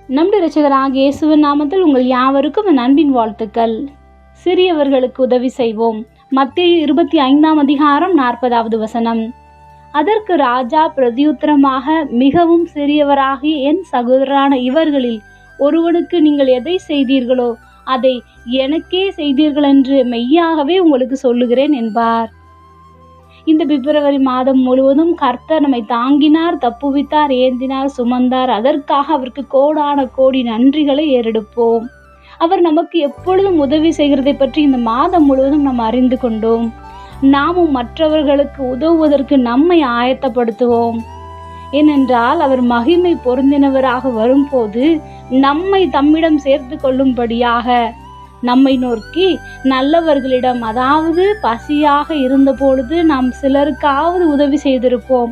நம்முடைய இரட்சகராகிய இயேசுவின் நாமத்தில் உங்கள் யாவருக்கும் என் அன்பின் வாழ்த்துக்கள். சிறியவர்களுக்கு உதவி செய்வோம். மத்தேயு 25:40. அதற்கு ராஜா பிரதியுத்தரமாக, மிகவும் சிறியவராகிய என் சகோதரரான இவர்களில் ஒருவனுக்கு நீங்கள் எதை செய்தீர்களோ அதை எனக்கே செய்தீர்கள் என்று மெய்யாகவே உங்களுக்கு சொல்லுகிறேன் என்பார். இந்த பிப்ரவரி மாதம் முழுவதும் கர்த்தர் நம்மை தாங்கினார், தப்புவித்தார், ஏந்தினார், சுமந்தார். அதற்காக அவருக்கு கோடான கோடி நன்றிகளை ஏறெடுப்போம். அவர் நமக்கு எப்பொழுதும் உதவி செய்கிறதை பற்றி இந்த மாதம் முழுவதும் நாம் அறிந்து கொண்டோம். நாமும் மற்றவர்களுக்கு உதவுவதற்கு நம்மை ஆயத்தப்படுத்துவோம். ஏனென்றால் அவர் மகிமை பொருந்தினவராக வரும்போது நம்மை தம்மிடம் சேர்த்து கொள்ளும்படியாக நம்மை நோக்கி, நல்லவர்களிடம், அதாவது பசியாக இருந்த பொழுது நாம் சிலருக்காவது உதவி செய்திருப்போம்.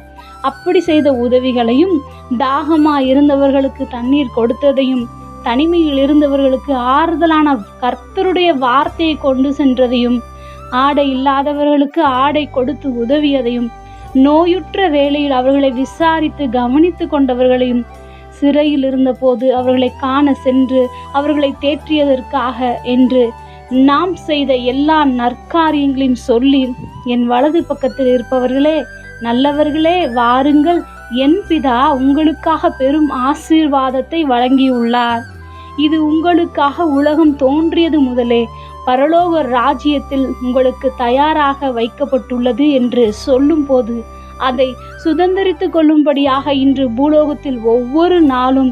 அப்படி செய்த உதவிகளையும், தாகமாய் இருந்தவர்களுக்கு தண்ணீர் கொடுத்ததையும், தனிமையில் இருந்தவர்களுக்கு ஆறுதலான கர்த்தருடைய வார்த்தையை கொண்டு சென்றதையும், ஆடை இல்லாதவர்களுக்கு ஆடை கொடுத்து உதவியதையும், நோயுற்ற வேளையில் அவர்களை விசாரித்து கவனித்து கொண்டவர்களையும், சிறையில் இருந்தபோது அவர்களை காண சென்று அவர்களை தேற்றியதற்காக என்று நாம் செய்த எல்லா நற்காரியங்களையும் சொல்லி, என் வலது பக்கத்தில் இருப்பவர்களே, நல்லவர்களே, வாருங்கள், என் பிதா உங்களுக்காக பெரும் ஆசீர்வாதத்தை வழங்கியுள்ளார். இது உங்களுக்காக உலகம் தோன்றியது முதலே பரலோக ராஜ்யத்தில் உங்களுக்கு தயாராக வைக்கப்பட்டுள்ளது என்று சொல்லும் போது அதை சுதந்திரித்து கொள்ளும்படியாக இன்று பூலோகத்தில் ஒவ்வொரு நாளும்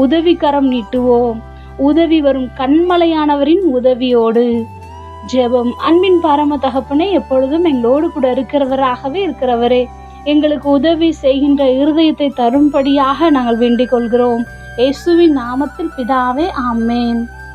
உதவிக்கரம் நீட்டுவோம். உதவி வரும் கண்மலையானவரின் உதவியோடு. ஜெபம். அன்பின் பரம தகப்பனே, எப்பொழுதும் எங்களோடு கூட இருக்கிறவரே, எங்களுக்கு உதவி செய்கின்ற இருதயத்தை தரும்படியாக நாங்கள் வேண்டிக் கொள்கிறோம். இயேசுவின் நாமத்தில் பிதாவே, ஆமென்.